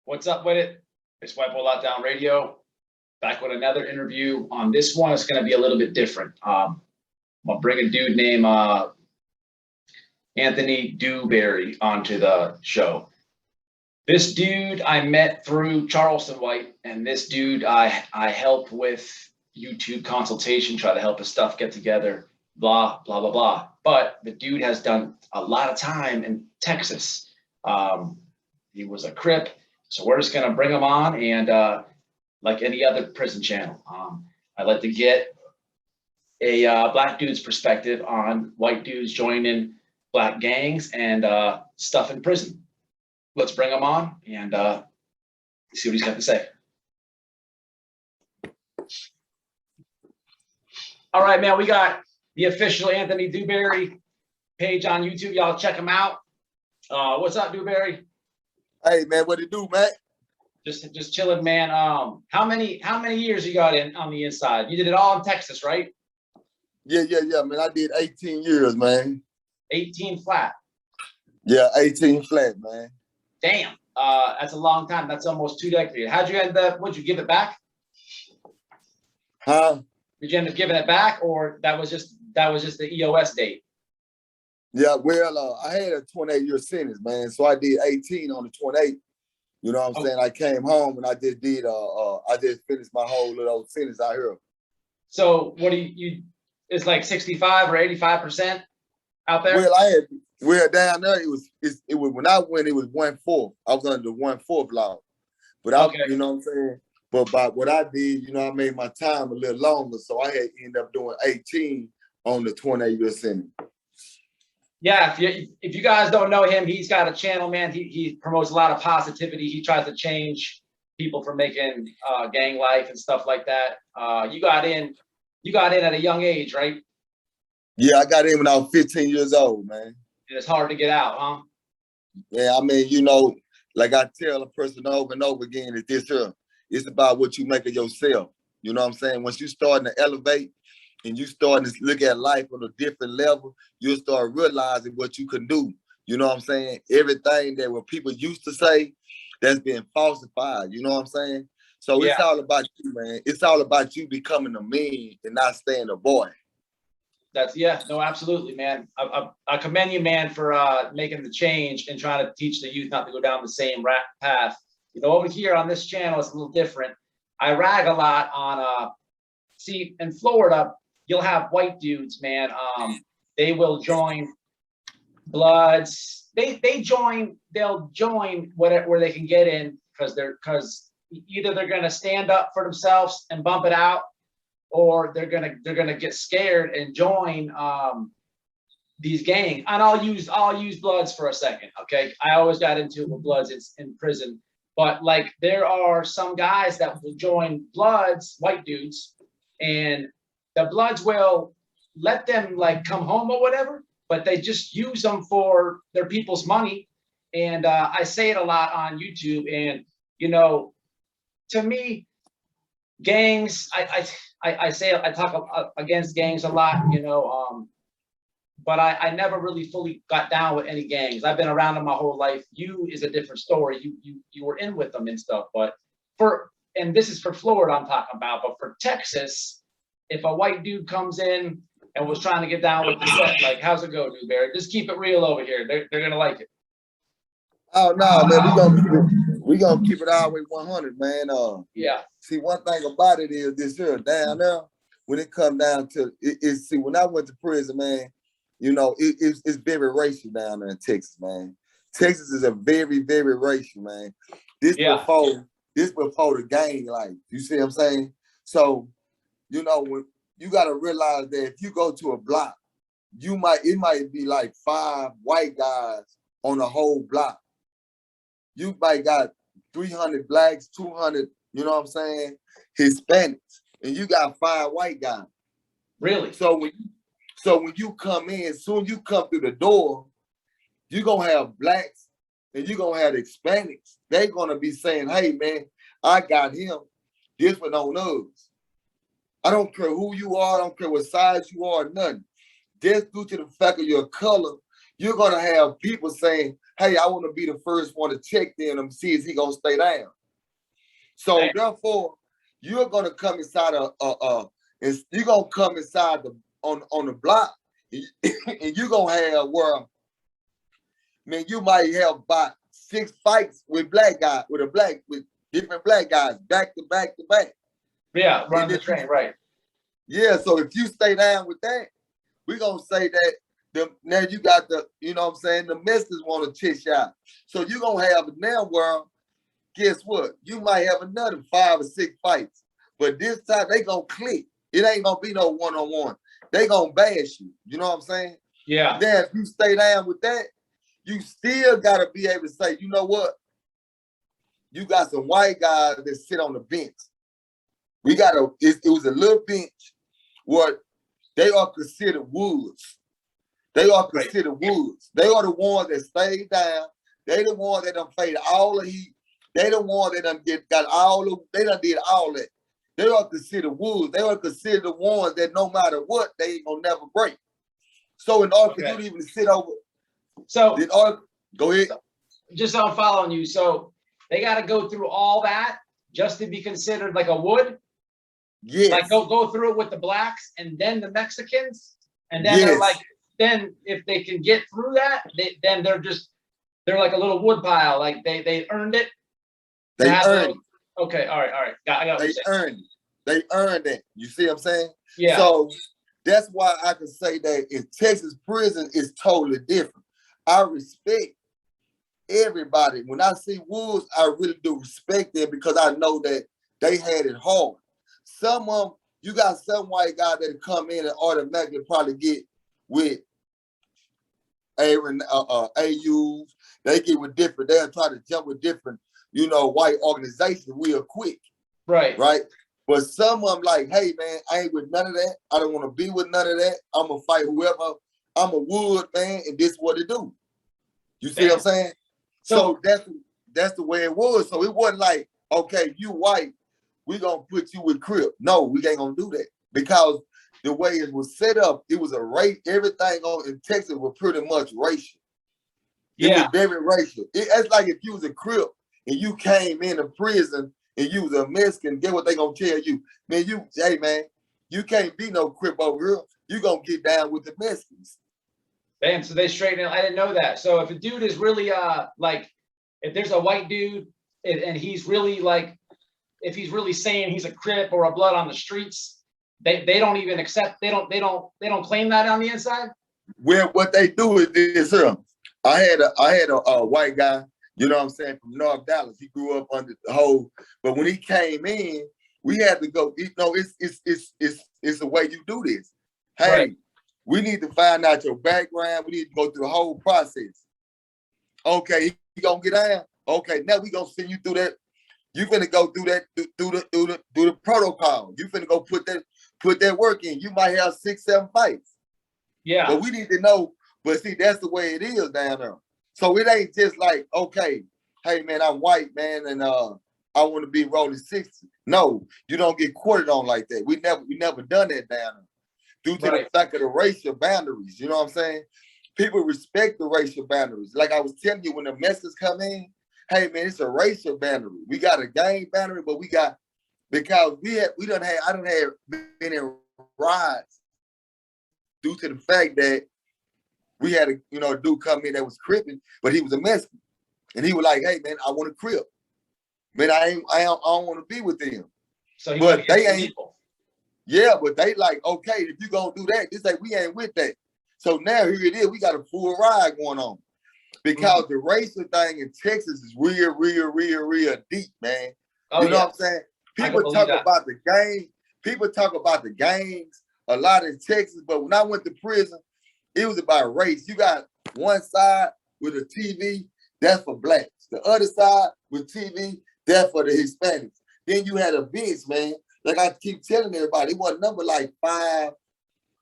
What's up with it? It's White Boy Lockdown Radio, back with another interview. On this one, it's going to be a little bit different. I'm going to bring a dude named Anthony Dewberry onto the show. This dude I met through Charleston White, and this dude I help with YouTube consultation, try to help his stuff get together, blah, blah, blah, blah. But the dude has done a lot of time in Texas. He was a Crip. So we're just going to bring him on, and like any other prison channel, I like to get a black dude's perspective on white dudes joining black gangs and stuff in prison. Let's bring him on and see what he's got to say. All right, man, we got the official Anthony Dewberry page on YouTube. Y'all check him out. What's up, Dewberry? Hey man, what it do, man? Just chilling, man. How many years you got in on the inside? You did it all in Texas, right? Yeah, man. I did 18 years, man. 18 flat. Yeah, 18 flat, man. Damn. That's a long time. That's almost 2 decades. How'd you end up? Would you give it back? Huh? Did you end up giving it back, or that was just the EOS date? Yeah, well, I had a 28-year sentence, man. So I did 18 on the 28. You know what I'm saying? I came home and I just did I just finished my whole little sentence out here. So what do you it's like 65 or 85% out there? Well, down there it was when I went, it was 1/4. I was under the 1/4 law. But you know what I'm saying? But by what I did, you know, I made my time a little longer. So I had ended up doing 18 on the 28-year sentence. Yeah, if you guys don't know him, he's got a channel, man. He promotes a lot of positivity. He tries to change people from making gang life and stuff like that. You got in at a young age, right? Yeah, I got in when I was 15 years old, man. And it's hard to get out, huh? Yeah, I mean, you know, like I tell a person over and over again, is this here. It's about what you make of yourself. You know what I'm saying? Once you starting to elevate, and you starting to look at life on a different level, you'll start realizing what you can do. You know what I'm saying? Everything that what people used to say, that's been falsified. You know what I'm saying? So It's all about you, man. It's all about you becoming a man and not staying a boy. No, absolutely, man. I commend you, man, for making the change and trying to teach the youth not to go down the same path. You know, over here on this channel, it's a little different. I rag a lot on, see, in Florida, you'll have white dudes, man. They will join Bloods. They'll join where they can get in because either they're gonna stand up for themselves and bump it out, or they're gonna get scared and join these gangs. And I'll use Bloods for a second, okay? I always got into it with Bloods in prison, but like there are some guys that will join Bloods, white dudes, and the Bloods will let them like come home or whatever, but they just use them for their people's money. And I say it a lot on YouTube. And you know, to me, gangs. I talk against gangs a lot. You know, but I never really fully got down with any gangs. I've been around them my whole life. You is a different story. You were in with them and stuff. But and this is for Florida I'm talking about. But for Texas, if a white dude comes in and was trying to get down with the set, like, how's it go, Dewberry? Just keep it real over here. They're gonna like it. Oh no, man, we gonna keep it all the way 100, man. Yeah. See, one thing about it is this here down there, when it come down to it, see, when I went to prison, man, you know, it's very racial down there in Texas, man. Texas is a very, very racial, man. This before the gang life. You see what I'm saying? So, you know, when you got to realize that if you go to a block, it might be like 5 white guys on a whole block. You might got 300 blacks, 200, you know what I'm saying, Hispanics, and you got 5 white guys. Really? So when you come in, soon you come through the door, you're gonna have blacks and you're gonna have Hispanics. They're gonna be saying, hey man, I got him. This one on us. I don't care who you are, I don't care what size you are, nothing. Just due to the fact of your color, you're gonna have people saying, hey, I want to be the first one to check in and see if he gonna stay down. So therefore, you're gonna come inside you're gonna come inside on the block, and you're gonna have where, man, you might have about 6 fights with with different black guys back to back to back. Yeah, run the train, right. Yeah, so if you stay down with that, we're gonna say that now you got the, you know what I'm saying, the Mexicans want to chish out. So you're gonna have now where, guess what? You might have another 5 or 6 fights, but this time they gonna click. It ain't gonna be no one-on-one. They gonna bash you. You know what I'm saying? Yeah. Now, if you stay down with that, you still gotta be able to say, you know what? You got some white guys that sit on the bench. It was a little bench where they are considered woods. They are considered woods. They are the ones that stayed down. They the ones that done played all the heat. They the ones that done did all that. They are considered woods. They are considered the ones that no matter what, they ain't gonna never break. So in order for you to even sit over, go ahead. Just so I'm following you. So they got to go through all that just to be considered like a wood. Yes. Like go through it with the blacks and then the Mexicans, and then they're like, then if they can get through that, then they're like a little wood pile. Like they earned it. They earned it. Okay, all right. I got they earned it. They earned it. You see what I'm saying? Yeah. So that's why I can say that in Texas prison is totally different. I respect everybody. When I see wolves, I really do respect them because I know that they had it hard. Some of them, you got some white guys that come in and automatically probably get with AUs. They get with different, they'll try to jump with different, white organizations real quick. Right. Right. But some of them like, hey man, I ain't with none of that. I don't want to be with none of that. I'm gonna fight whoever. I'm a wood man, and this is what it do. You see what I'm saying? So that's the way it was. So it wasn't like, okay, you white, we gonna put you with Crip. No, we ain't gonna do that. Because the way it was set up, it was a race, everything in Texas was pretty much racial. It was very racial. It's like if you was a Crip and you came into prison and you was a Mexican, get what they gonna tell you? Man, hey man, you can't be no Crip over here. You gonna get down with the Mexicans. Bam, so they straighten it. I didn't know that. So if a dude is really like, if there's a white dude and he's really like, if he's really saying he's a Crip or a Blood on the streets, they don't even accept, they don't claim that on the inside? Well, what they do is this, I had a white guy, you know what I'm saying, from North Dallas. He grew up under the whole, but when he came in, we had to go, it's the way you do this. Hey, we need to find out your background. We need to go through the whole process. Okay, you gonna get down? Okay, now we gonna send you through that. You finna go through that, through the protocol. You finna go put that work in. You might have 6, 7 fights. Yeah. But we need to know, but see, that's the way it is down there. So it ain't just like, okay, hey man, I'm white, man, and I want to be rolling 60. No, you don't get quartered on like that. We never done that down there. Due to the fact of the racial boundaries, you know what I'm saying? People respect the racial boundaries. Like I was telling you, when the Mexicans come in, hey man, it's a racial boundary. We got a gang boundary, but because I done had been in riots due to the fact that we had a dude come in that was cripping, but he was a Mexican. And he was like, hey man, I want to crip. Man, I don't want to be with them. So but they ain't people. Yeah, but they like, okay, if you gonna do that, it's like we ain't with that. So now here it is, we got a full ride going on. Because the racial thing in Texas is real deep, man. You know what I'm saying? People talk about the gang. People talk about the gangs a lot in Texas, but when I went to prison, it was about race. You got one side with a TV, that's for blacks. The other side with TV, that's for the Hispanics. Then you had a bench, man. Like I keep telling everybody, it was number like 5.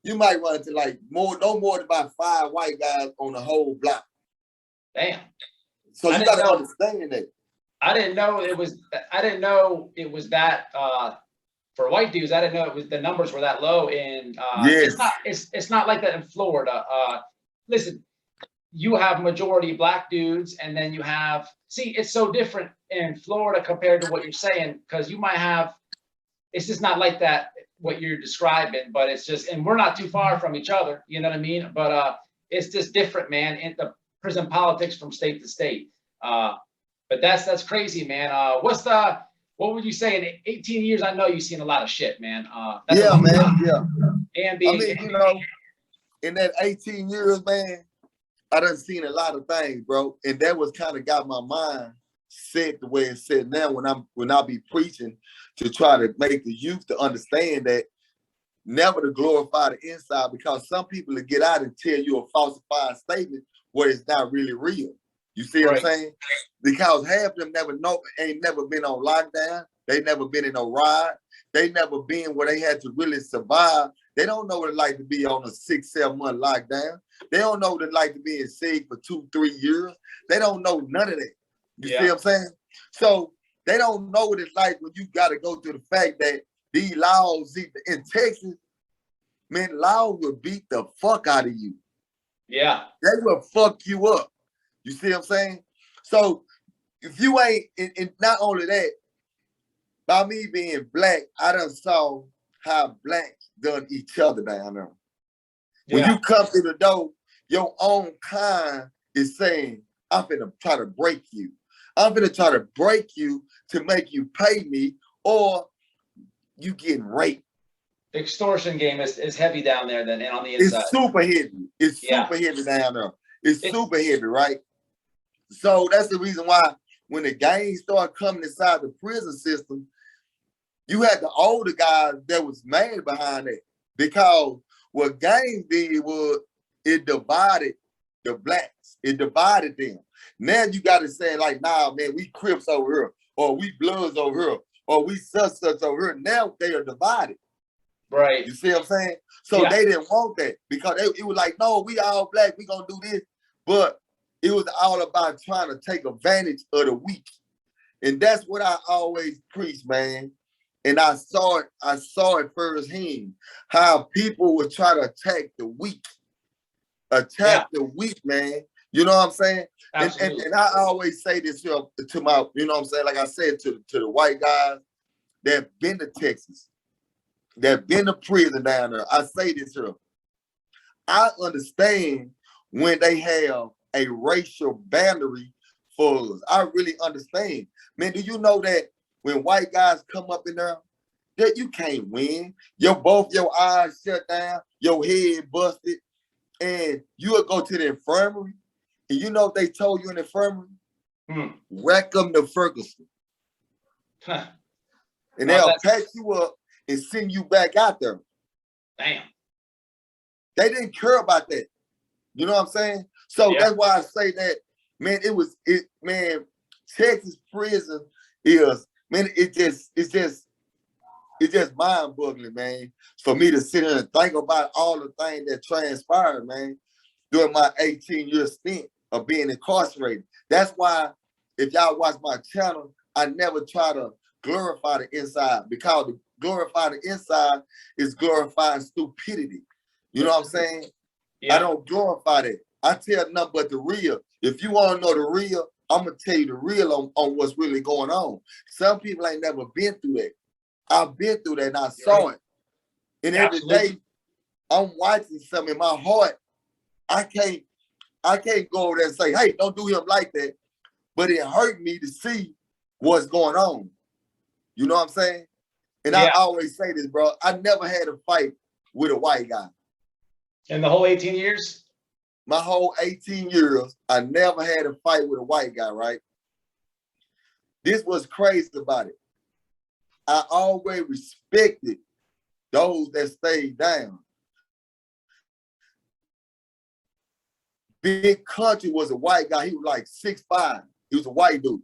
You might run into like no more than about 5 white guys on the whole block. Damn. So you gotta understand that. I didn't know it was that for white dudes. I didn't know the numbers were that low in yes. It's not like that in Florida. Listen, you have majority black dudes, and then you have, see, it's so different in Florida compared to what you're saying, because you might have, it's just not like that, what you're describing, but it's just, and we're not too far from each other, you know what I mean? But it's just different, man, in the prison politics from state to state. But that's crazy, man. What would you say in 18 years? I know you've seen a lot of shit, man. That's Yeah, man. time. Yeah. And being, I mean, you know, in that 18 years, man, I done seen a lot of things, bro. And that was kind of got my mind set the way it's set now when I be preaching to try to make the youth to understand that never to glorify the inside, because some people will get out and tell you a falsified statement where it's not really real. You see what I'm saying? Because half of them ain't never been on lockdown. They never been in a ride. They never been where they had to really survive. They don't know what it's like to be on a 6-7 month lockdown. They don't know what it's like to be in SIG for 2-3 years. They don't know none of that. You see what I'm saying? So they don't know what it's like when you got to go through the fact that these laws in Texas, man, laws will beat the fuck out of you. Yeah. They will fuck you up. You see what I'm saying? So if you ain't, and not only that, by me being black, I done saw how blacks done each other down there. When you come through the door, your own kind is saying, I'm finna try to break you. I'm finna try to break you to make you pay me, or you getting raped. The extortion game is heavy down there then, and on the inside. It's super heavy. It's super heavy down there. It's super heavy, right? So that's the reason why when the gangs started coming inside the prison system, you had the older guys that was mad behind it, because what gangs did was it divided the blacks. It divided them. Now you got to say like, nah, man, we Crips over here, or we Bloods over here, or we such over here. Now they are divided. Right. You see what I'm saying? So they didn't want that, because it was like, no, we all black, we gonna do this. But it was all about trying to take advantage of the weak. And that's what I always preach, man. And I saw it firsthand, how people would try to attack the weak. The weak, man. You know what I'm saying? And I always say this to my, you know what I'm saying? Like I said, to the white guys that been to Texas, that been to prison down there. I say this to them. I understand when they have a racial boundary for us. I really understand. Man, do you know that when white guys come up in there, that you can't win? Both your eyes shut down, your head busted, and you'll go to the infirmary. And you know what they told you in the infirmary? Welcome to Ferguson. And they'll pack you up and send you back out there. Damn. They didn't care about that. You know what I'm saying? So that's why I say that, man, man, Texas prison is, man, it's just mind-boggling, man, for me to sit here and think about all the things that transpired, man, during my 18-year stint of being incarcerated. That's why, if y'all watch my channel, I never try to glorify the inside, because to glorify the inside is glorifying stupidity. You know what I'm saying? I don't glorify that. I tell nothing but the real. If you want to know the real, I'm going to tell you the real on what's really going on. Some people ain't never been through that. I've been through that and I saw it. And every day I'm watching something in my heart. I can't go over there and say, hey, don't do him like that. But it hurt me to see what's going on. You know what I'm saying? And I always say this, bro. I never had a fight with a white guy. In the whole 18 years? My whole 18 years, I never had a fight with a white guy, right? This was crazy about it. I always respected those that stayed down. Big Country was a white guy. He was like 6'5". He was a white dude.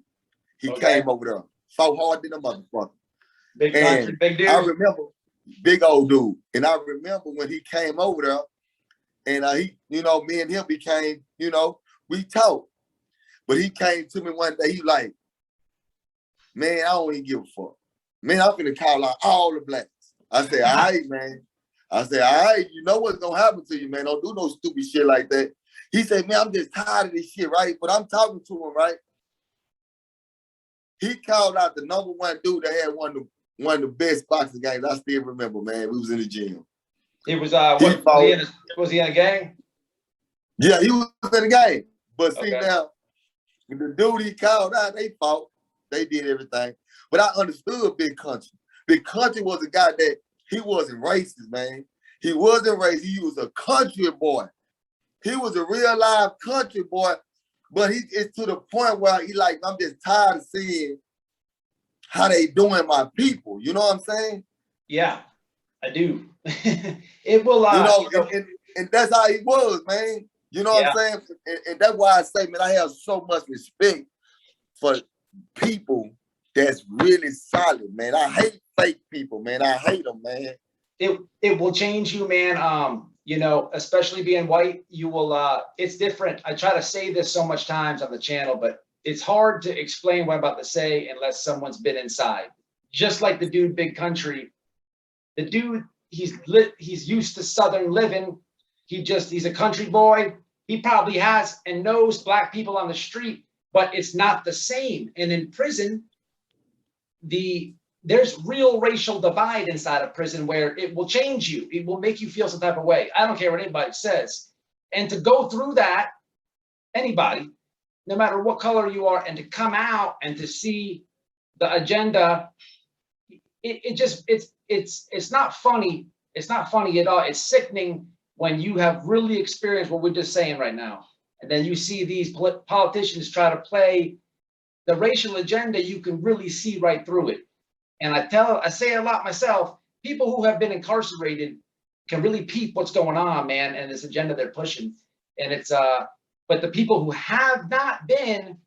He came over there. Fought hard than a motherfucker. Big Country, big dude. I remember, big old dude. And I remember when he came over there, and he, you know, me and him became, you know, we talked. But he came to me one day, he like, man, I don't even give a fuck. Man, I'm finna call out all the blacks. I said, all right, man. I said, all right, you know what's gonna happen to you, man. Don't do no stupid shit like that. He said, man, I'm just tired of this shit, right? But I'm talking to him, right? He called out the #1 dude that had one of the best boxing games. I still remember, man. We was in the gym. It was was he in a gang? Yeah, he was in the game. But see Okay. now, the dude he called out, they fought. They did everything. But I understood Big Country. Big Country was a guy that he wasn't racist, man. He wasn't racist. He was a country boy. He was a real live country boy. But it's to the point where he like, I'm just tired of seeing how they doing my people. You know what I'm saying? Yeah, I do. It will, and that's how he was, man. You know what I'm saying? And that's why I say, man, I have so much respect for people that's really solid, man. I hate fake people, man. I hate them, man. It will change you, man. You know, especially being white, you will, it's different. I try to say this so much times on the channel, but it's hard to explain what I'm about to say unless someone's been inside. Just like the dude, Big Country, the dude, he's used to Southern living. He's a country boy. He probably has and knows black people on the street, but it's not the same. And in prison, there's real racial divide inside of prison where it will change you. It will make you feel some type of way. I don't care what anybody says. And to go through that, anybody, no matter what color you are, and to come out and to see the agenda, it's not funny. It's not funny at all. It's sickening when you have really experienced what we're just saying right now. And then you see these politicians try to play the racial agenda. You can really see right through it. And I say a lot myself, people who have been incarcerated can really peep what's going on, man, and this agenda they're pushing. And it's, but the people who have not been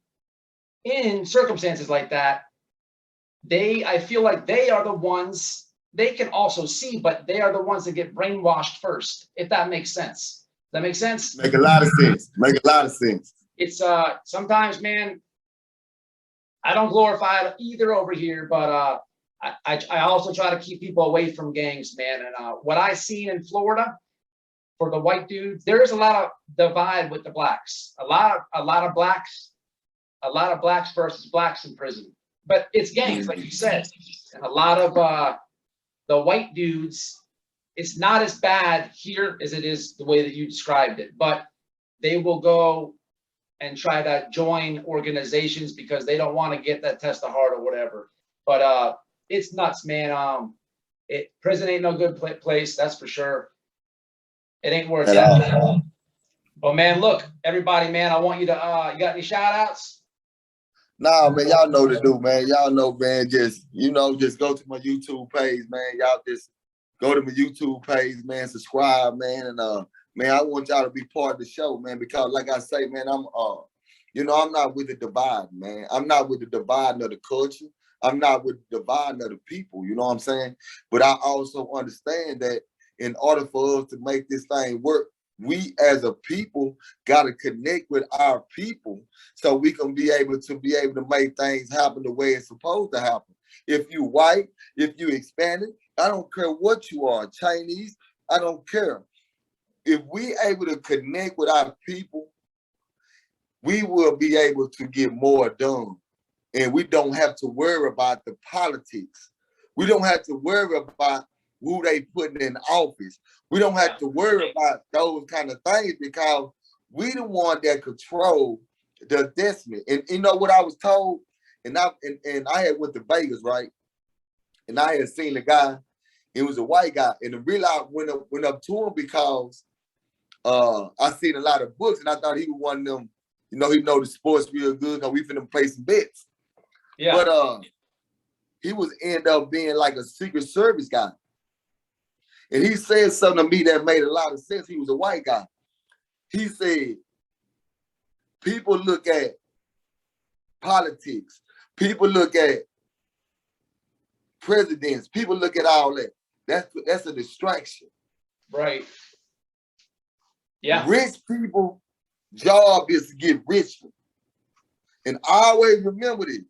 in circumstances like that, I feel like they are the ones, they can also see, but they are the ones that get brainwashed first, if that makes sense. Does that make sense? Make a lot of sense. Make a lot of sense. It's, sometimes, man, I don't glorify it either over here, but I also try to keep people away from gangs, man. And what I seen in Florida for the white dudes, there is a lot of divide with the blacks. A lot of blacks versus blacks in prison. But it's gangs, like you said. And a lot of the white dudes, it's not as bad here as it is the way that you described it. But they will go and try to join organizations because they don't want to get that test of heart or whatever. But it's nuts, man. Prison ain't no good place, that's for sure. It ain't worth it. But man, look, everybody, man, I want you to, you got any shout outs? Nah, man, y'all know the do, man. Y'all know, man, just go to my YouTube page, man. Y'all just go to my YouTube page, man, subscribe, man. And man, I want y'all to be part of the show, man, because like I say, man, I'm not with the divide, man. I'm not with the dividing of the culture. I'm not with the dividing of the people, you know what I'm saying? But I also understand that in order for us to make this thing work, we as a people got to connect with our people so we can be able to make things happen the way it's supposed to happen. If you white, if you Hispanic, I don't care what you are, Chinese, I don't care. If we able to connect with our people, we will be able to get more done. And we don't have to worry about the politics. We don't have to worry about who they putting in office. We don't have to worry about those kind of things because we the one that control the destiny. And you know what I was told? And I had went to Vegas, right? And I had seen a guy, he was a white guy. And the real I went up to him because I seen a lot of books and I thought he was one of them, he know the sports real good because we finna play some bets. Yeah. But he was end up being like a Secret Service guy. And he said something to me that made a lot of sense. He was a white guy. He said, people look at politics. People look at presidents. People look at all that. That's a distraction. Right. Yeah. Rich people, job is to get richer. And always remember this.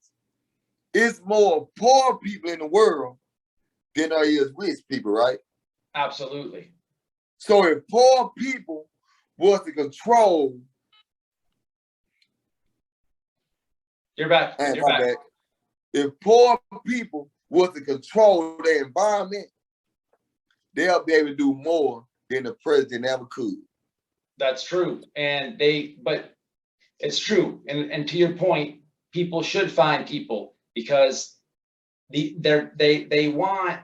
It's more poor people in the world than there is rich people, right? Absolutely. So if poor people was to control. You're back. And You're back. If poor people was to control their environment, they'll be able to do more than the president ever could. That's true. But it's true. And to your point, people should find people because they want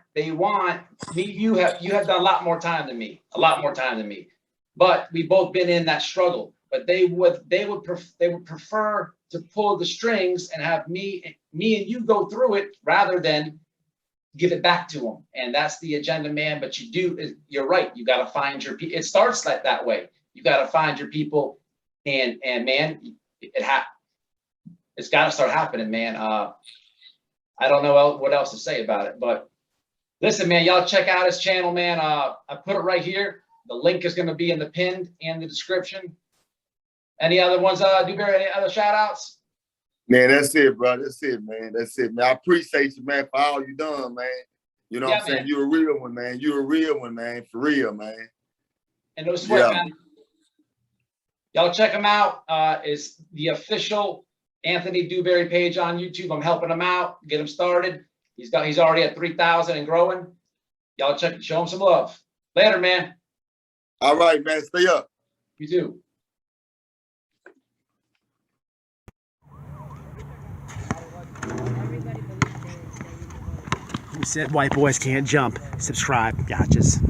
me. You have done a lot more time than me, but we've both been in that struggle. But they would prefer to pull the strings and have me and you go through it rather than give it back to them. And that's the agenda, man. But you're right. You got to find your people. It starts like that way. You got to find your people, and man, it's got to start happening, man. I don't know what else to say about it, but listen, man, y'all check out his channel, man. I put it right here. The link is going to be in the pinned and the description. Any other ones, Dewberry? Any other shout outs? Man, that's it, bro. That's it, man. That's it, man. I appreciate you, man, for all you done, man. You know what I'm saying? You're a real one, man. You're a real one, man. For real, man. And no sweat, man. Y'all check him out. It's the official Anthony Dewberry page on YouTube. I'm helping him out, get him started. He's already at 3,000 and growing. Y'all show him some love. Later, man. All right, man. Stay up. You too. Who said white boys can't jump? Subscribe, gotchas.